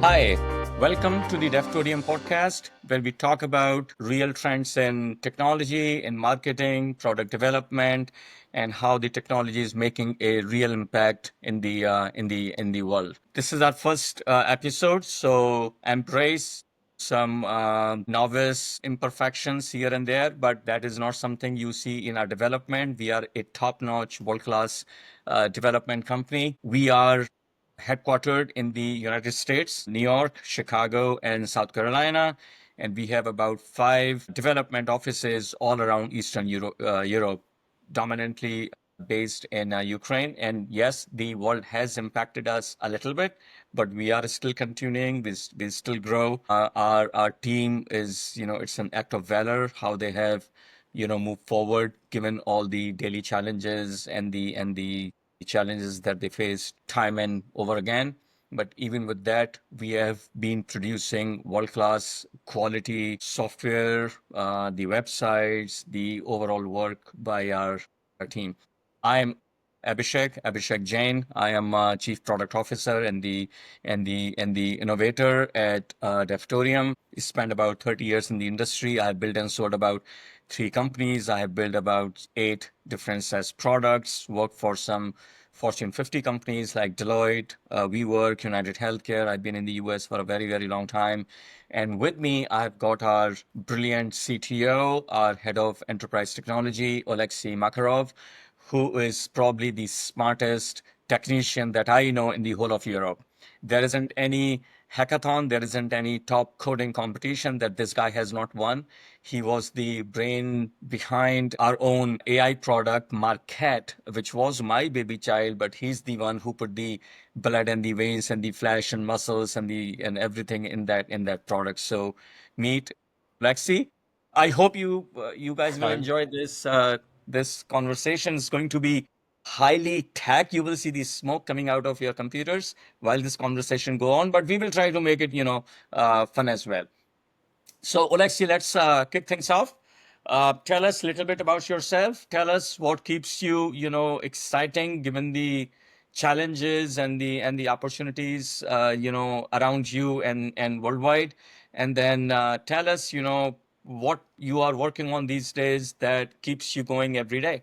Hi, welcome to the Devtorium Podcast, where we talk about real trends in technology, in marketing, product development, and how the technology is making a real impact in the world. This is our first episode, so embrace some novice imperfections here and there, but that is not something you see in our development. We are a top-notch, world-class development company. We are headquartered in the United States, New York, Chicago, and South Carolina. And we have about 5 development offices all around Eastern Europe, dominantly based in Ukraine. And yes, the world has impacted us a little bit, but we are still continuing. We still grow. Our team is, it's an act of valor how they have, moved forward given all the daily challenges and the challenges that they face time and over again. But even with that, we have been producing world-class quality software, the websites, the overall work by our team. I'm Abhishek Jain. I am Chief Product Officer and the innovator at Devtorium. I spent about 30 years in the industry. I have built and sold about 3 companies. I have built about 8 different SaaS products. Worked for some Fortune 50 companies like Deloitte, WeWork, United Healthcare. I've been in the US for a very, very long time. And with me, I've got our brilliant CTO, our head of enterprise technology, Oleksii Makarov, who is probably the smartest technician that I know in the whole of Europe. There isn't any hackathon, there isn't any top coding competition that this guy has not won. He was the brain behind our own AI product, Marquette, which was my baby child, but he's the one who put the blood and the veins and the flesh and muscles and everything in that product. So meet Lexi. I hope you guys will Hi. enjoy this conversation. Is going to be highly tech. You will see the smoke coming out of your computers while this conversation go on, but we will try to make it, fun as well. So, Oleksii, let's kick things off. Tell us a little bit about yourself. Tell us what keeps you, exciting given the challenges and the opportunities, around you and worldwide. And then tell us, what you are working on these days that keeps you going every day.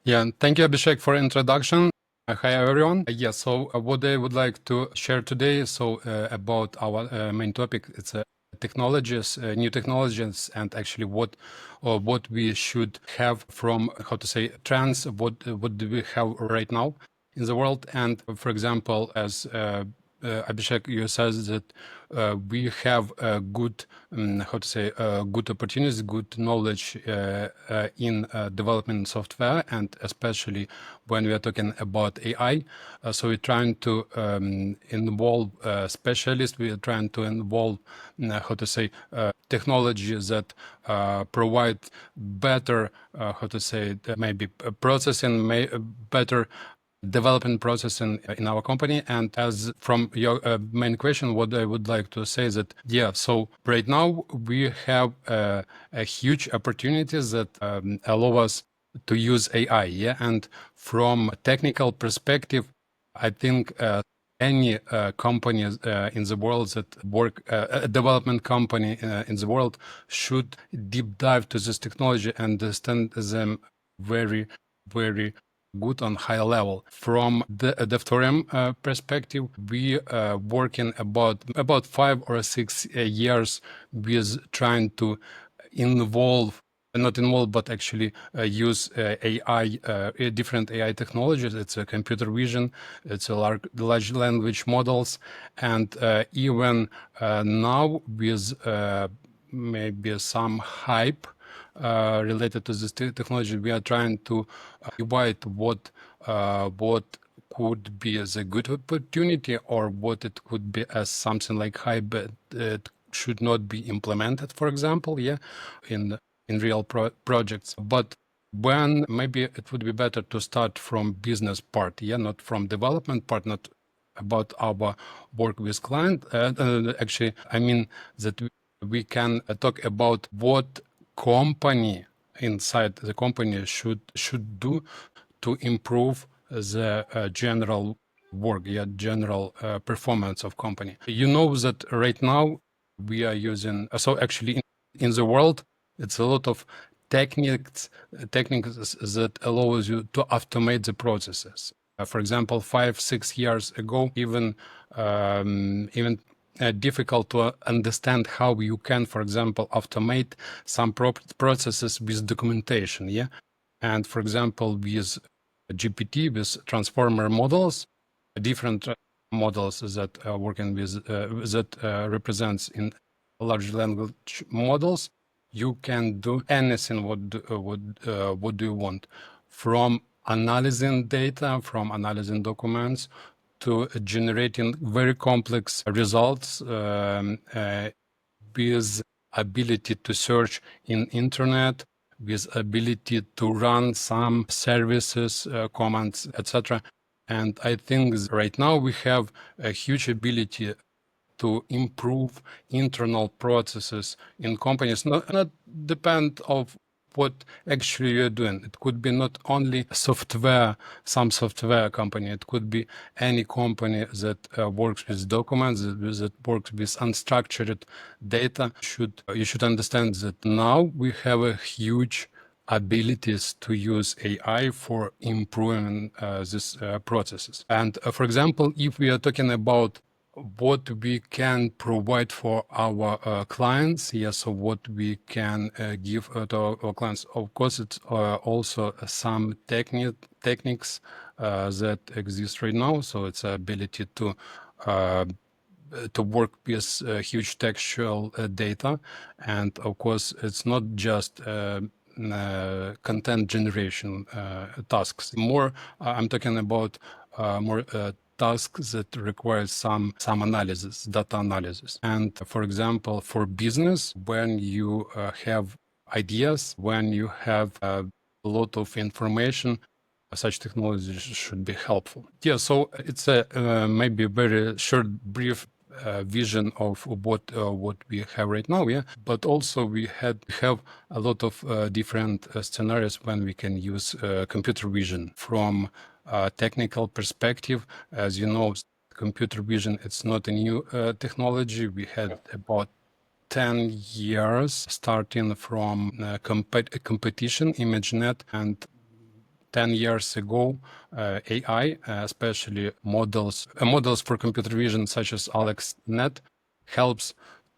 Yeah, thank you, Abhishek, for introduction. Hi, everyone. So what I would like to share today, about our main topic, it's technologies, new technologies, and actually what we should have from, trends, what do we have right now in the world. And for example, as Abhishek, you said that we have good, good opportunities, good knowledge in development software, and especially when we are talking about AI. So we're trying to involve specialists. We are trying to involve, technologies that provide better, maybe processing, better development process in our company. And as from your main question, what I would like to say is that, so right now we have a huge opportunities that allow us to use AI, and from a technical perspective, I think any company in the world that work, a development company in the world should deep dive to this technology and understand them very, very good on high level. From the Devtorium perspective, we working about 5 or 6 years with trying to not involve, but actually use AI, different AI technologies. It's a computer vision, it's a large language models, and even now with maybe some hype related to this technology, we are trying to evaluate what could be as a good opportunity or what it could be as something like hype, but it should not be implemented, for example, in real projects. But when maybe it would be better to start from business part, not from development part, not about our work with client. Actually, I mean that we can talk about what company inside the company should do to improve the general work, general performance of company. You know that right now we are using, so actually in the world, it's a lot of techniques that allows you to automate the processes. For example, 5-6 years ago, even difficult to understand how you can, for example, automate some processes with documentation. Yeah, and for example, with GPT, with transformer models, different models that are working with that represents in large language models, you can do anything. What do you want, from analyzing data, from analyzing documents, to generating very complex results with ability to search in internet, with ability to run some services, commands, etc. And I think right now we have a huge ability to improve internal processes in companies, not depend of what actually you're doing. It could be not only software, some software company. It could be any company that works with documents, that works with unstructured data. You should understand that now we have a huge abilities to use AI for improving these processes. And for example, if we are talking about what we can provide for our clients, yes, so what we can give to our clients. Of course, it's also some techniques that exist right now. So it's ability to work with huge textual data, and of course, it's not just content generation tasks. More, I'm talking about more tasks that require some analysis, data analysis. And for example, for business, when you have ideas, when you have a lot of information, such technology should be helpful. Yeah, so it's a maybe very short, brief vision of what we have right now. Yeah, but also we have a lot of different scenarios when we can use computer vision from technical perspective. As you know, computer vision, it's not a new technology. We had about 10 years starting from competition, ImageNet, and 10 years ago, AI, especially models for computer vision such as AlexNet, helps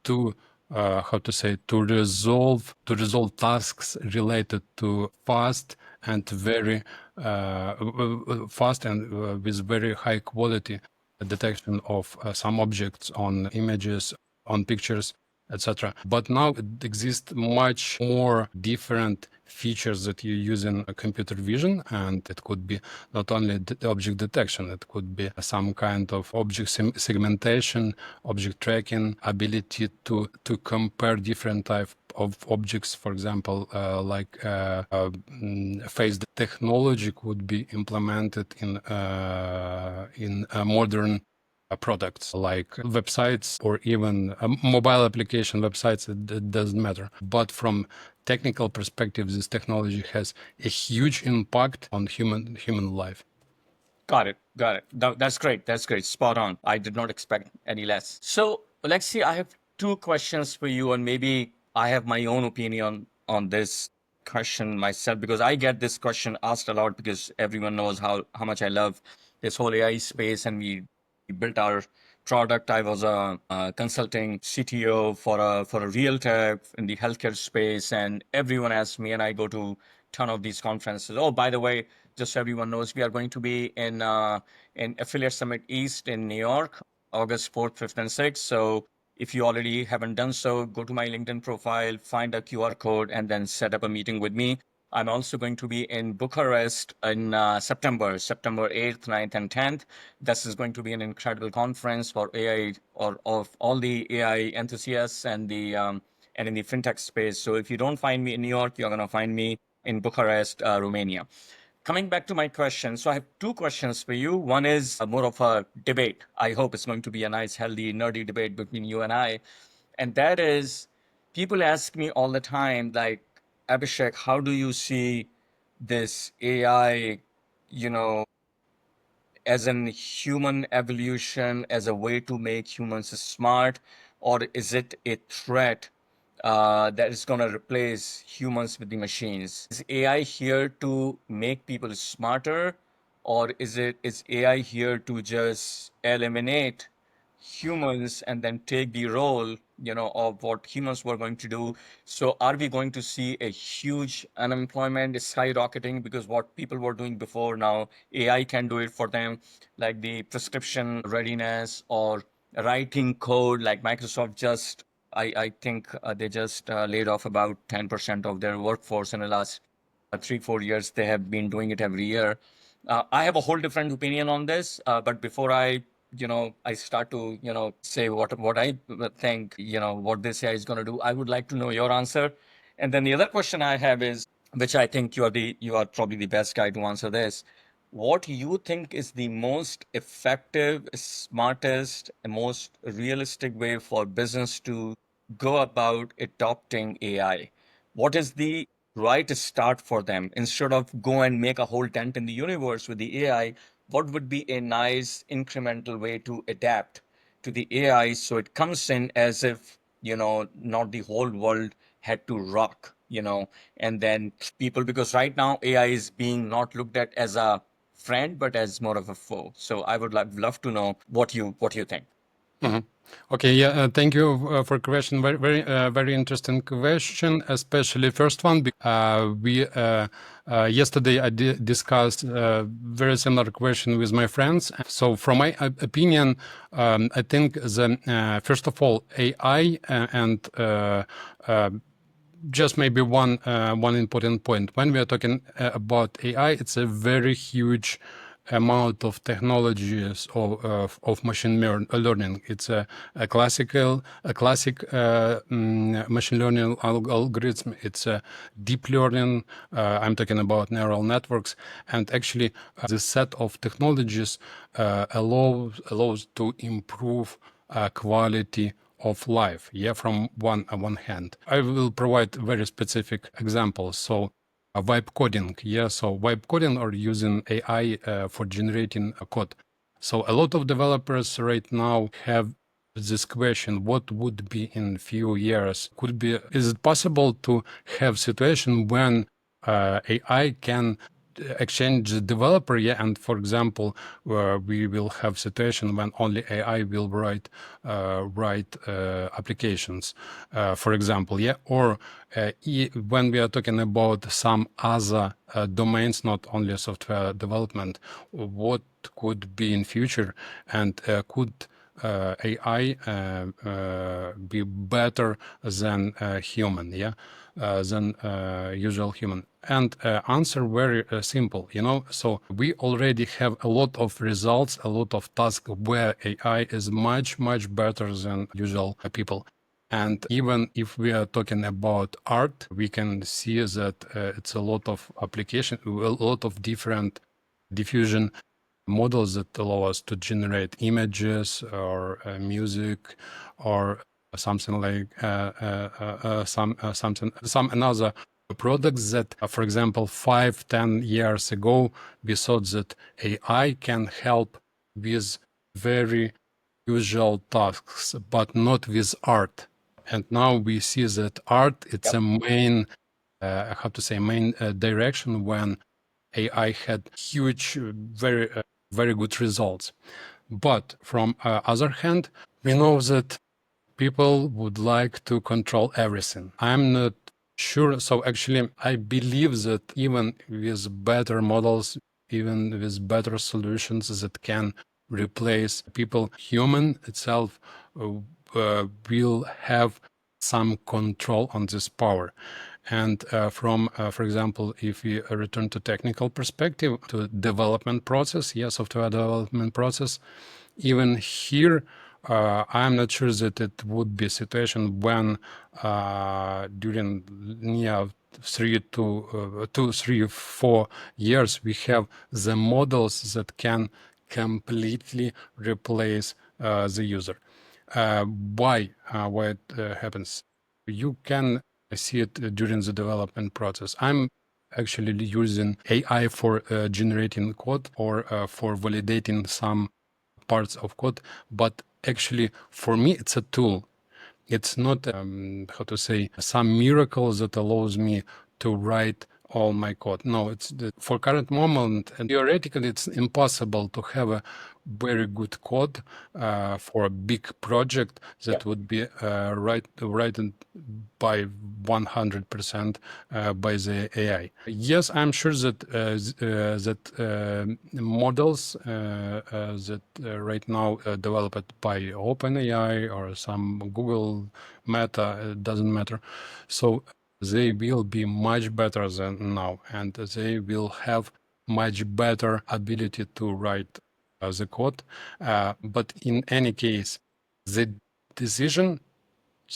to to resolve tasks related to fast and very with very high quality detection of some objects on images, on pictures, etc. But now it exists much more different features that you use in computer vision, and it could be not only object detection, it could be some kind of object segmentation, object tracking, ability to compare different type of objects. For example, face technology could be implemented in modern products like websites or even mobile application websites. It doesn't matter. But from technical perspective, this technology has a huge impact on human life. Got it. Got it. That's great. That's great. Spot on. I did not expect any less. So, Oleksii, I have two questions for you, and maybe I have my own opinion on this question myself, because I get this question asked a lot, because everyone knows how much I love this whole AI space, and we built our product. I was a consulting CTO for a realtor in the healthcare space, and everyone asks me, and I go to ton of these conferences. Oh, by the way, just so everyone knows, we are going to be in Affiliate Summit East in New York, August 4th, 5th, and 6th. So if you already haven't done so, go to my LinkedIn profile, find a QR code, and then set up a meeting with me. I'm also going to be in Bucharest in September 8th, 9th, and 10th. This is going to be an incredible conference for AI, or of all the AI enthusiasts and in the fintech space. So if you don't find me in New York, you're going to find me in Bucharest, Romania. Coming back to my question, so I have two questions for you. One is more of a debate. I hope it's going to be a nice, healthy, nerdy debate between you and I. And that is, people ask me all the time, like, Abhishek, how do you see this AI you know, as an human evolution, as a way to make humans smart, or is it a threat that is going to replace humans with the machines? Is AI here to make people smarter, or is AI here to just eliminate humans and then take the role, of what humans were going to do? So are we going to see a huge unemployment skyrocketing because what people were doing before, now AI can do it for them, like the prescription readiness or writing code, like Microsoft just, I think they just laid off about 10% of their workforce in the last 3, 4 years. They have been doing it every year. I have a whole different opinion on this, but before I start to, say what I think, what this AI is going to do, I would like to know your answer. And then the other question I have is, which I think you are probably the best guy to answer this. What you think is the most effective, smartest, and most realistic way for business to go about adopting AI? What is the right start for them? Instead of go and make a whole dent in the universe with the AI, what would be a nice incremental way to adapt to the AI so it comes in as if, not the whole world had to rock, and then people, because right now AI is being not looked at as a friend, but as more of a foe. So I would love to know what you think. Mhm. Okay, yeah, thank you for question. Very interesting question, especially first one. We yesterday I discussed very similar question with my friends. So, from my opinion, I think the first of all AI and just maybe one important point. When we are talking about AI, it's a very huge amount of technologies of machine learning. It's a classic machine learning algorithm. It's a deep learning. I'm talking about neural networks, and actually, this set of technologies allows to improve quality of life. Yeah, from one hand, I will provide very specific examples. So, vibe coding. Yeah, so vibe coding or using AI for generating a code. So a lot of developers right now have this question: what would be in few years? Is it possible to have situation when AI can exchange the developer? Yeah, and for example, we will have situation when only AI will write applications, for example. Yeah, or when we are talking about some other domains, not only software development, what could be in future, and could AI be better than human? Yeah, than usual human. And answer very simple. So we already have a lot of results, a lot of tasks where AI is much better than usual people. And even if we are talking about art, we can see that it's a lot of application, a lot of different diffusion models that allow us to generate images or music or something like some another products that, for example, 5-10 years ago, we thought that AI can help with very usual tasks, but not with art. And now we see that art, it's a main, I have to say, main direction when AI had huge, very good results. But from other hand, we know that people would like to control everything. I'm not sure. So actually, I believe that even with better models, even with better solutions that can replace people, human itself will have some control on this power. And for example, if we return to technical perspective, to development process, software development process, even here, I'm not sure that it would be a situation when during 4 years we have the models that can completely replace the user. Why it happens? You can see it during the development process. I'm actually using AI for generating code or for validating some parts of code. But actually, for me, it's a tool. It's not, how to say, some miracle that allows me to write all my code. No, it's for current moment, and theoretically, it's impossible to have a very good code for a big project that would be written by 100% by the AI. Yes, I'm sure that models that right now developed by OpenAI or some Google Meta, it doesn't matter. So they will be much better than now, and they will have much better ability to write the code. But in any case, the decision,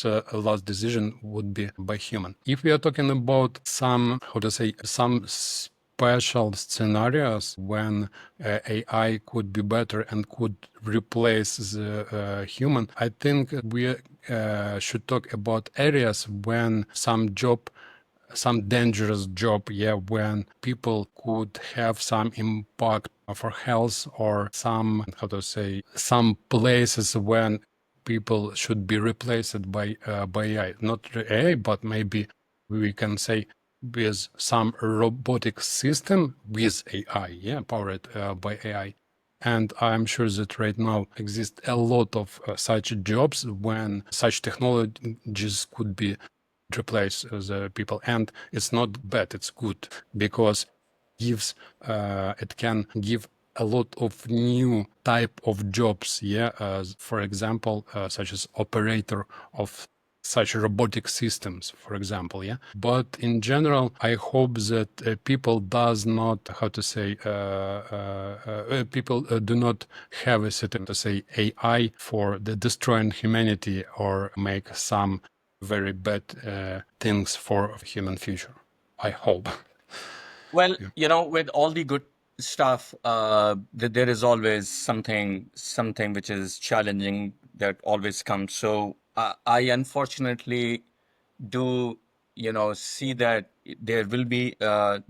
the last decision would be by human. If we are talking about some, how to say, some special scenarios when AI could be better and could replace the human, I think we should talk about areas when some dangerous job, when people could have some impact for health, or some, how to say, some places when people should be replaced by AI. Not AI, but maybe we can say with some robotic system with AI, powered by AI. And I'm sure that right now exist a lot of such jobs when such technologies could be replace the people. And it's not bad, it's good, because gives it can give a lot of new type of jobs, for example, such as operator of such robotic systems, for example, but in general, I hope that people does not, how to say, people do not have a certain, to say, AI for the destroying humanity or make some very bad things for human future. I hope. Well, Yeah. with all the good stuff, there is always something which is challenging that always comes. So I unfortunately do, see that there will be a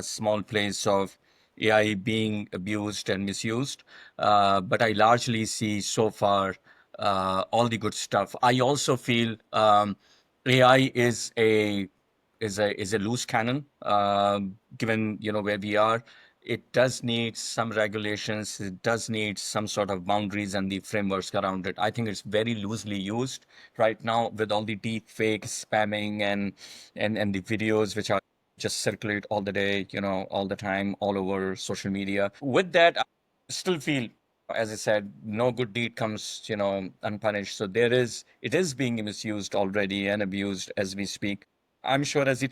small place of AI being abused and misused. But I largely see so far all the good stuff. I also feel AI is a loose cannon. Given where we are, it does need some regulations. It does need some sort of boundaries and the frameworks around it. I think it's very loosely used right now with all the deep fake spamming and the videos which are just circulate all the day, all the time, all over social media. With that, I still feel, as I said, no good deed comes, unpunished. So it is being misused already and abused as we speak. I'm sure as with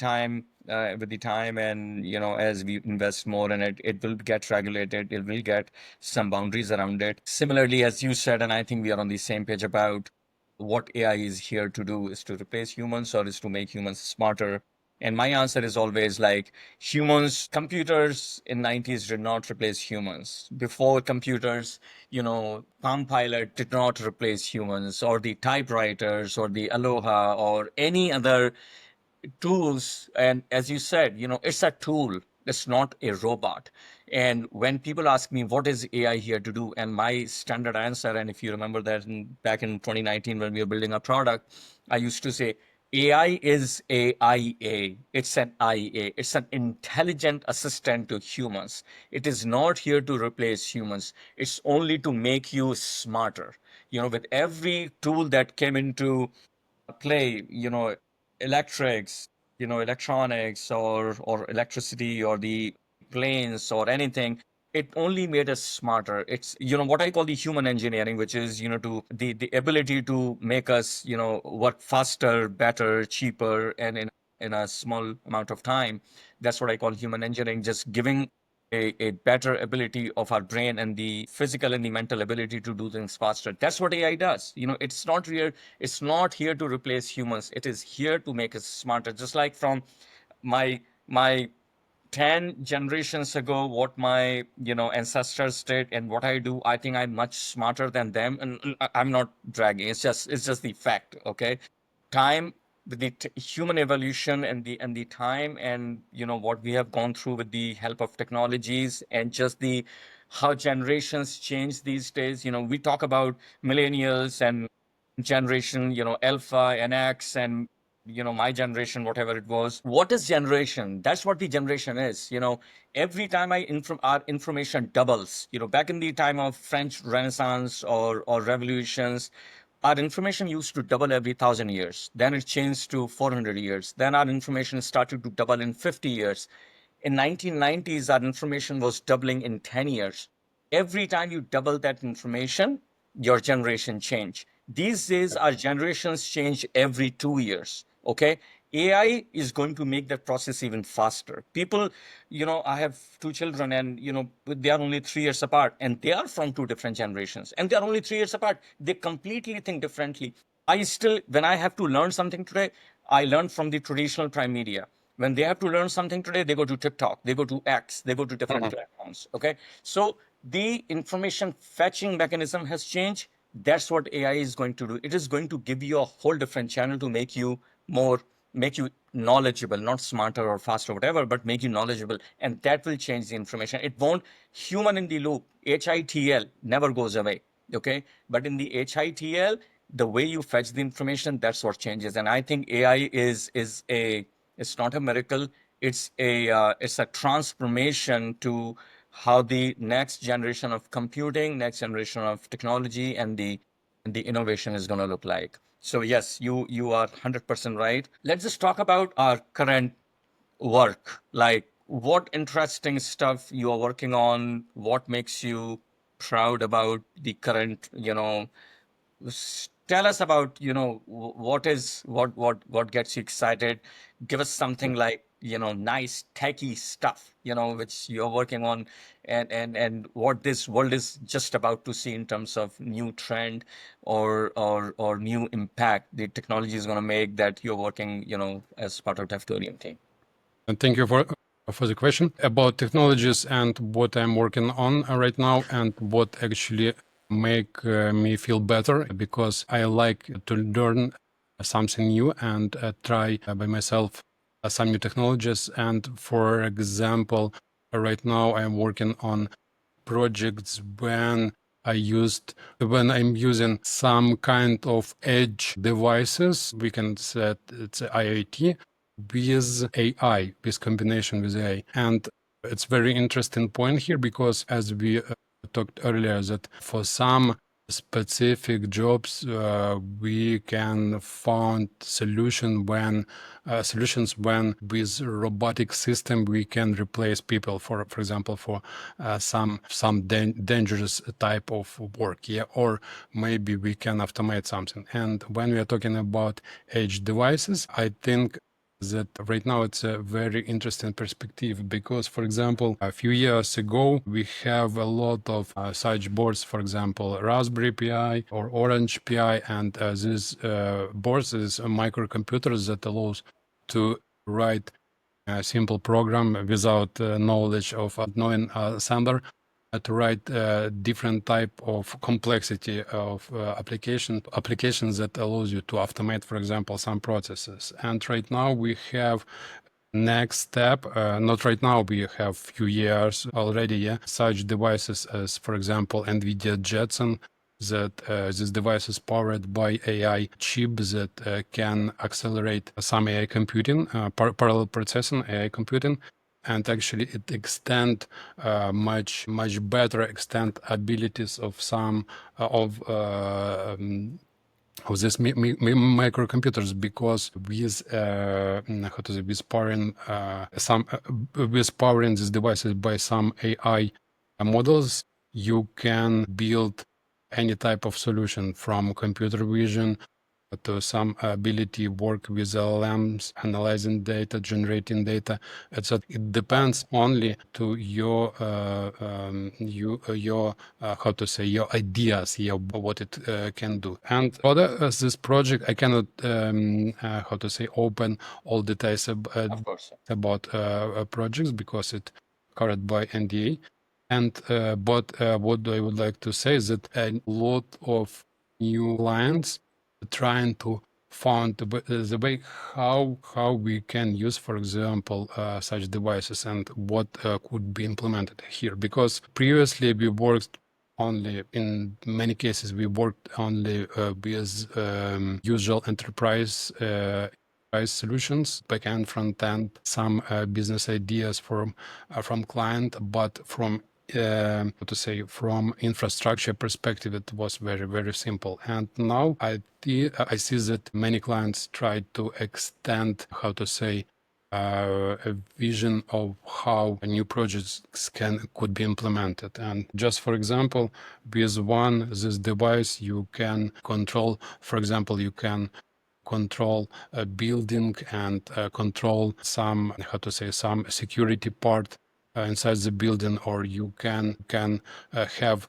the time, and as we invest more in it, it will get regulated. It will get some boundaries around it. Similarly, as you said, and I think we are on the same page about what AI is here to do, is to replace humans or is to make humans smarter. And my answer is always like computers in 90s did not replace humans. Before computers, Palm Pilot did not replace humans, or the typewriters or the Aloha or any other tools. And as you said, it's a tool, it's not a robot. And when people ask me what is AI here to do, and my standard answer, and if you remember that back in 2019 when we were building a product, I used to say AI is a IA. It's an IA. It's an intelligent assistant to humans. It is not here to replace humans. It's only to make you smarter. With every tool that came into play, electrics, electronics, or electricity, or the planes or anything, it only made us smarter. It's, what I call the human engineering, which is, to the ability to make us, work faster, better, cheaper, and in a small amount of time. That's what I call human engineering, just giving a better ability of our brain and the physical and the mental ability to do things faster. That's what AI does. It's not here to replace humans. It is here to make us smarter. Just like from my 10 generations ago, what my ancestors did and what I do, I think I'm much smarter than them. And I'm not dragging. It's just the fact. Okay. Time with the human evolution and the time, and what we have gone through with the help of technologies, and just the how generations change these days. We talk about millennials and generation, alpha and X, and my generation, whatever it was. What is generation? That's what the generation is. Every time our information doubles. Back in the time of French Renaissance or revolutions, our information used to double every 1,000 years. Then it changed to 400 years. Then our information started to double in 50 years. In 1990s, our information was doubling in 10 years. Every time you double that information, your generation change. These days, our generations change every 2 years. Okay. AI is going to make that process even faster. People, I have two children, and, they are only 3 years apart, and they are from two different generations, and they are only 3 years apart. They completely think differently. When I have to learn something today, I learn from the traditional prime media. When they have to learn something today, they go to TikTok, they go to X, they go to different platforms. Okay. So the information fetching mechanism has changed. That's what AI is going to do. It is going to give you a whole different channel to make you knowledgeable, not smarter or faster, whatever, but make you knowledgeable. And that will change the information. It won't, human in the loop, HITL never goes away. Okay. But in the HITL, the way you fetch the information, that's what changes. And I think AI it's not a miracle. It's a transformation to how the next generation of computing, next generation of technology, and the innovation is going to look like. So yes, you are 100% right. Let's just talk about our current work. Like, what interesting stuff you are working on? What makes you proud about the current, tell us about, what gets you excited. Give us something like, nice techie stuff, which you're working on, and what this world is just about to see in terms of new trend or new impact the technology is going to make, that you're working, as part of Devtorium team. And thank you for the question about technologies and what I'm working on right now, and what actually make me feel better, because I like to learn something new and try by myself some new technologies. And for example, right now I'm working on projects when I'm using some kind of edge devices, we can say it's IoT, with AI, with combination with AI. And it's very interesting point here, because as we talked earlier, that for some specific jobs we can find solutions when with robotic system we can replace people, for example, for some dangerous type of work, yeah, or maybe we can automate something. And when we are talking about edge devices, I think that right now it's a very interesting perspective, because, for example, a few years ago we have a lot of such boards, for example, Raspberry Pi or Orange Pi, and these boards is microcomputers that allows to write a simple program without knowledge of knowing assembler, to write different type of complexity of applications that allows you to automate, for example, some processes. And right now we have next step, not right now, we have few years already, yeah, such devices as, for example, NVIDIA Jetson, that this device is powered by AI chip that can accelerate some AI computing, parallel processing AI computing, and actually it much better extend abilities of some of these microcomputers, because with with powering these devices by some AI models, you can build any type of solution, from computer vision to some ability work with LLMs, analyzing data, generating data, etc. It depends only to your your ideas, yeah, what it can do. And for this project, I cannot open all details Of course. about projects, because it covered by NDA. And but what I would like to say is that a lot of new clients trying to found the way how we can use, for example, such devices and what could be implemented here. Because previously we worked only, in many cases, we worked only with usual enterprise solutions, backend, front end, some business ideas from client, but from from infrastructure perspective, it was very, very simple. And now I see that many clients try to extend, a vision of how new projects could be implemented. And just for example, with this device, you can control, for example, you can control a building and control some some security part inside the building, or you can have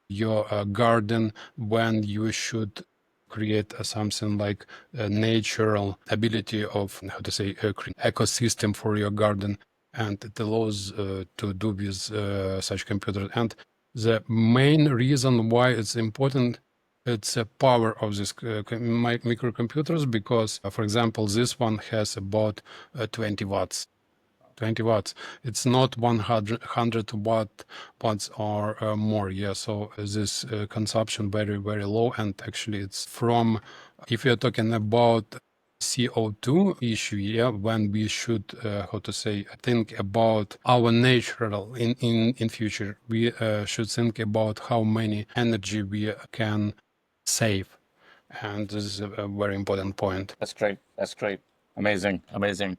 your garden when you should create something like a natural ability of ecosystem for your garden, and it allows to do with such computers. And the main reason why it's important, it's the power of this microcomputers, because for example, this one has about 20 watts. 20 watts. It's not 100 watts or more. Yeah. So this consumption very, very low. And actually it's from, if you're talking about CO2 issue, yeah, when we should, think about our natural in future, we should think about how many energy we can save. And this is a very important point. That's great. That's great. Amazing. Amazing.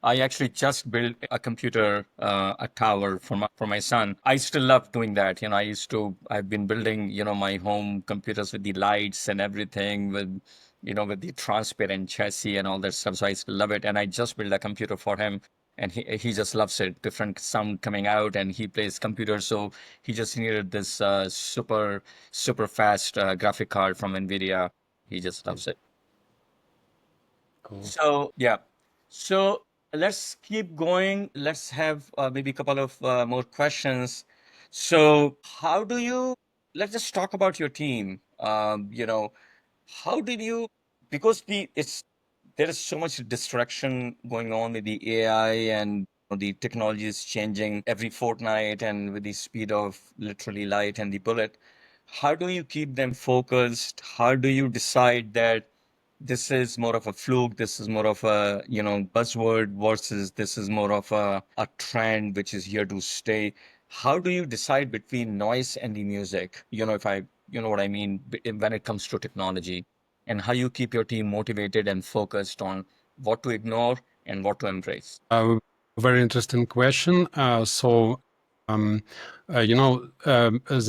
I actually just built a computer, a tower for my son. I still love doing that. I've been building, my home computers with the lights and everything, with the transparent chassis and all that stuff. So I still love it. And I just built a computer for him, and he just loves it. Different sound coming out, and he plays computer. So he just needed this super fast graphic card from NVIDIA. He just loves it. Cool. So, yeah. So let's keep going. Let's have maybe a couple of more questions. So, let's just talk about your team. How did you, because there is so much distraction going on with the AI, and the technology is changing every fortnight and with the speed of literally light and the bullet. How do you keep them focused? How do you decide that this is more of a fluke, this is more of a, buzzword, versus this is more of a trend which is here to stay? How do you decide between noise and the music? If you know what I mean, when it comes to technology, and how you keep your team motivated and focused on what to ignore and what to embrace? Very interesting question. The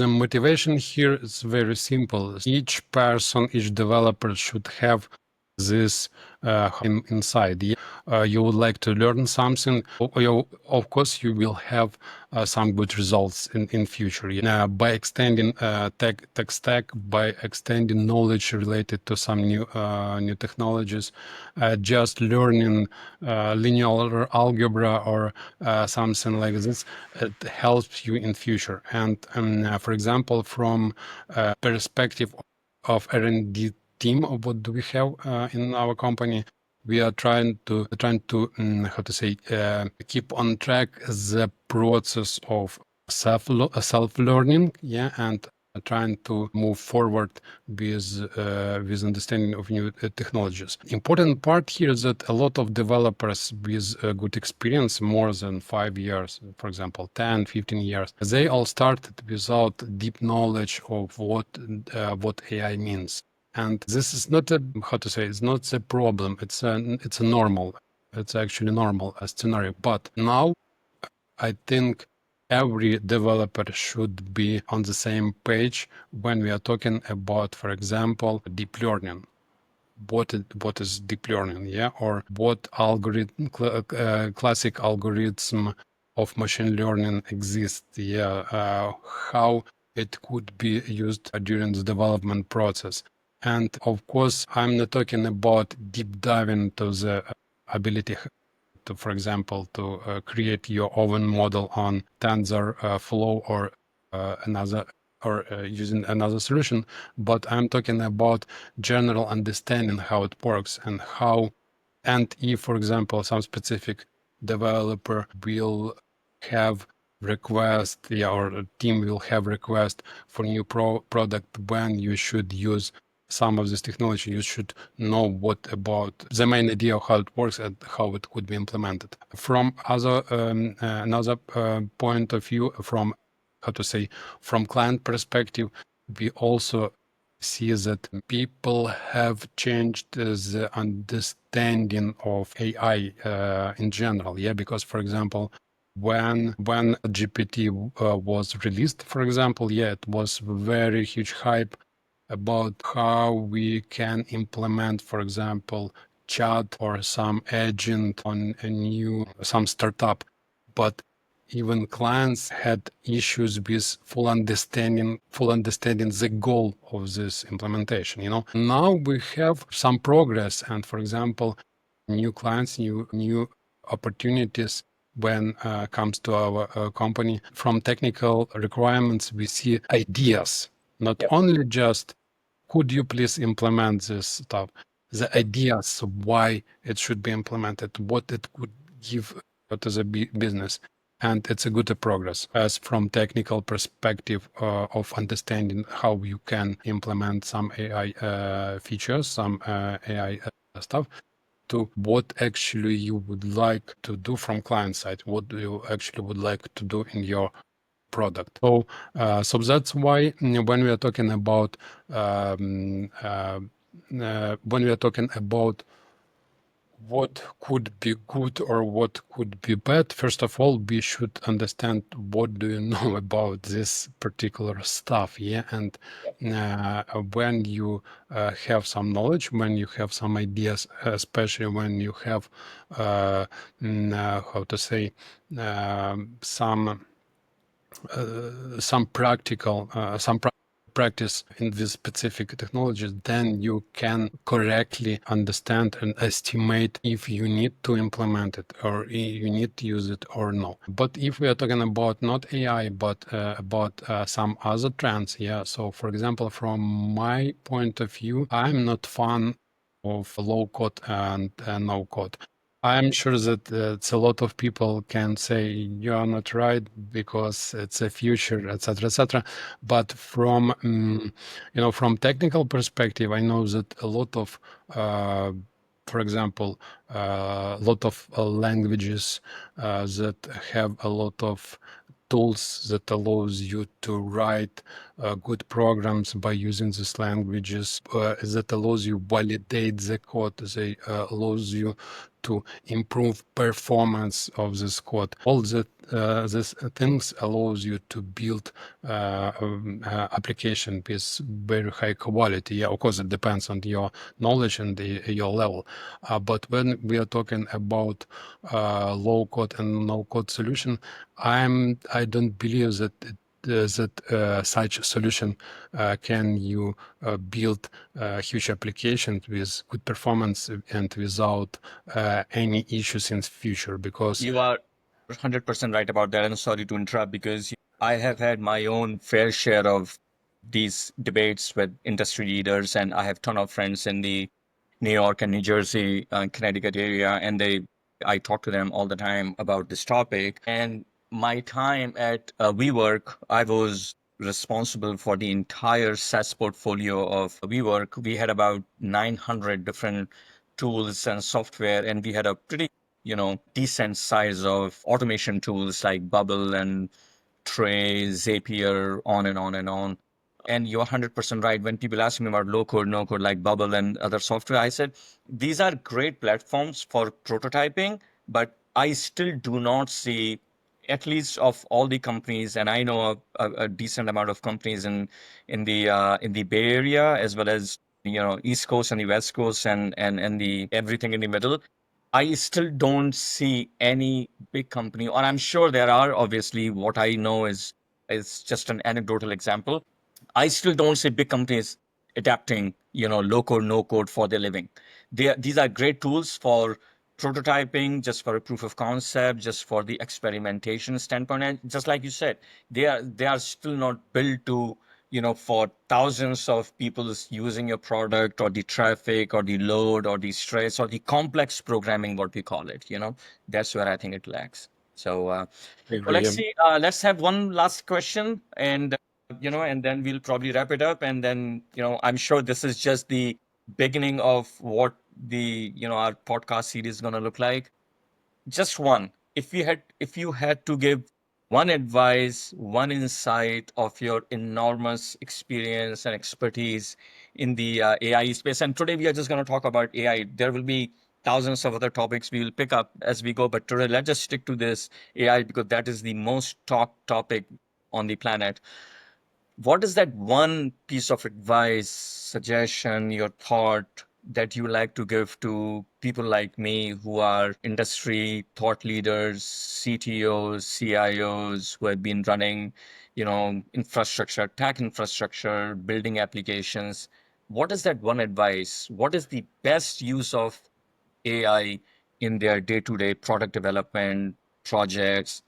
motivation here is very simple. Each person, each developer should have this inside. You would like to learn something. Of course, you will have some good results in future. By extending tech stack, by extending knowledge related to some new technologies, just learning linear algebra or something like this, it helps you in future. And for example, from perspective of R&D team, of what do we have in our company, we are trying to keep on track the process of self learning, yeah, and trying to move forward with understanding of new technologies. Important part here is that a lot of developers with good experience, more than 5 years, for example, 10, 15 years, they all started without deep knowledge of what AI means. And this is not it's not a problem. It's a normal. It's actually normal scenario. But now I think every developer should be on the same page when we are talking about, for example, deep learning. What is deep learning, yeah, or what algorithm, classic algorithm of machine learning exists, yeah, how it could be used during the development process. And of course, I'm not talking about deep diving to the ability to, for example, to create your own model on TensorFlow or another or using another solution, but I'm talking about general understanding how it works and how, and if, for example, some specific developer will have request, yeah, or a team will have request for new product, when you should use some of this technology, you should know what about the main idea of how it works and how it could be implemented. From another point of view, from how to say, from client perspective, we also see that people have changed the understanding of AI in general. Yeah, because for example, when GPT was released, for example, yeah, it was very huge hype about how we can implement, for example, chat or some agent on a new some startup, but even clients had issues with full understanding the goal of this implementation. Now we have some progress, and for example, new clients, new opportunities when comes to our company. From technical requirements, we see ideas, not only just could you please implement this stuff, the ideas why it should be implemented, what it could give to the business. And it's a good progress as from technical perspective of understanding how you can implement some AI features, some AI stuff, to what actually you would like to do from client side, what do you actually would like to do in your product. So that's why when we are talking about what could be good or what could be bad, first of all, we should understand what do you know about this particular stuff, yeah? And when you have some knowledge, when you have some ideas, especially when you have, how to say, some practical practice in this specific technologies, then you can correctly understand and estimate if you need to implement it or you need to use it or no. But if we are talking about not AI, but about some other trends, yeah. So for example, from my point of view, I'm not fan of low code and no code. I'm sure that it's a lot of people can say you are not right because it's a future, etc., etc. But from from technical perspective, I know that a lot of, for example, a lot of languages that have a lot of tools that allows you to write good programs by using these languages, that allows you validate the code, they allows you to improve performance of this code. All that these things allows you to build application with very high quality. Yeah, of course, it depends on your knowledge and your level. But when we are talking about low code and no code solution, I don't believe that such solution can you build huge applications with good performance and without any issues in the future, because You are 100% right about that. And sorry to interrupt because I have had my own fair share of these debates with industry leaders, and I have ton of friends in the New York and New Jersey, Connecticut area, and I talk to them all the time about this topic. And my time at WeWork, I was responsible for the entire SaaS portfolio of WeWork. We had about 900 different tools and software, and we had a pretty decent size of automation tools like Bubble and Tray, Zapier, on and on and on. And you're 100% right. When people ask me about low code, no code like Bubble and other software, I said, these are great platforms for prototyping, but I still do not see, at least of all the companies, and I know a decent amount of companies in the Bay Area as well as East Coast and the West Coast and the everything in the middle. I still don't see any big company, or I'm sure there are. Obviously, what I know is just an anecdotal example. I still don't see big companies adapting, low code, no code for their living. These are great tools for prototyping, just for a proof of concept, just for the experimentation standpoint. And just like you said, they are still not built to for thousands of people using your product, or the traffic or the load or the stress or the complex programming, what we call it, that's where I think it lacks. So, I agree. Oleksii, let's have one last question, and then we'll probably wrap it up. And then, I'm sure this is just the beginning of what our podcast series is going to look like. Just one. If you had to give one advice, one insight of your enormous experience and expertise in the AI space, and today we are just going to talk about AI. There will be thousands of other topics we will pick up as we go, but today let's just stick to this AI because that is the most talked topic on the planet. What is that one piece of advice, suggestion, your thought that you like to give to people like me who are industry thought leaders, CTOs, CIOs who have been running, infrastructure, tech infrastructure, building applications? What is that one advice? What is the best use of AI in their day-to-day product development projects,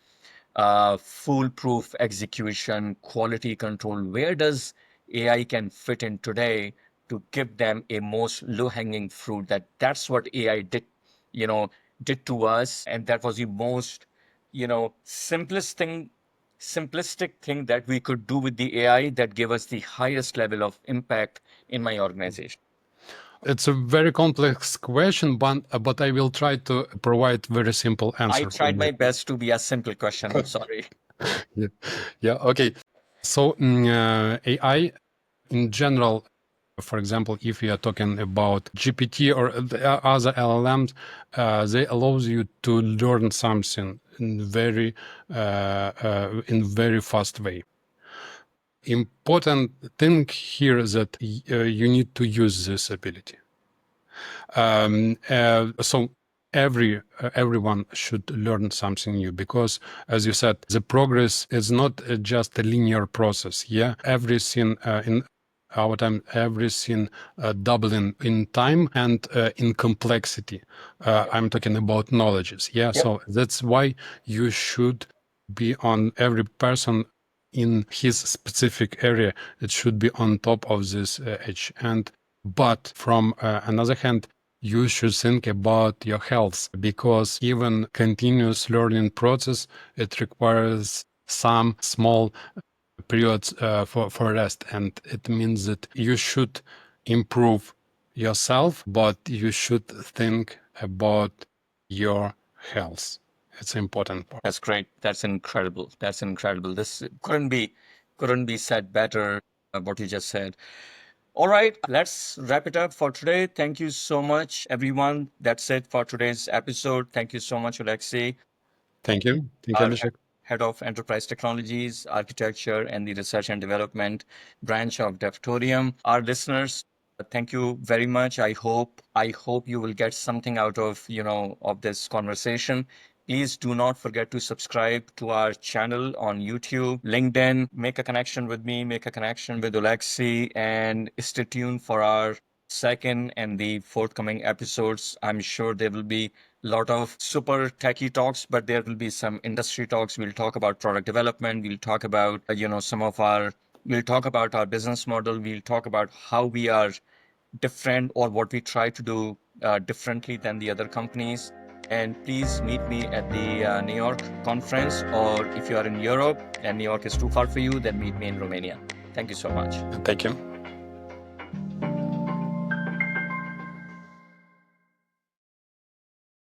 foolproof execution, quality control? Where does AI can fit in today to give them a most low-hanging fruit? That's what AI did to us, and that was the most, simplistic thing that we could do with the AI that gave us the highest level of impact in my organization. It's a very complex question, but I will try to provide very simple I answer for tried you. my best to be a simple question. I'm sorry. Yeah, yeah, okay. So AI in general, for example, if you are talking about GPT or the other LLMs, they allows you to learn something in very fast way. Important thing here is that you need to use this ability. So everyone should learn something new because, as you said, the progress is not just a linear process. Yeah, everything in our time, everything doubling in time and in complexity. I'm talking about knowledges. Yeah, Yep. so that's why you should be on every person in his specific area. It should be on top of this edge. But from another hand, you should think about your health because even continuous learning process, it requires some small periods for rest. And it means that you should improve yourself, but you should think about your health. It's an important part. That's great. That's incredible. That's incredible. This couldn't be said better, what you just said. All right, let's wrap it up for today. Thank you so much, everyone. That's it for today's episode. Thank you so much, Oleksii, Thank you. Thank you, our Abhishek. Head of Enterprise Technologies, Architecture, and the Research and Development branch of Devtorium. Our listeners, thank you very much. I hope you will get something out of this conversation. Please do not forget to subscribe to our channel on YouTube, LinkedIn. Make a connection with me, make a connection with Oleksii, and stay tuned for our second and the forthcoming episodes. I'm sure there will be a lot of super techie talks, but there will be some industry talks. We'll talk about product development. We'll talk about, we'll talk about our business model. We'll talk about how we are different or what we try to do differently than the other companies. And please meet me at the New York conference, or if you are in Europe and New York is too far for you, then meet me in Romania. Thank you so much. Thank you.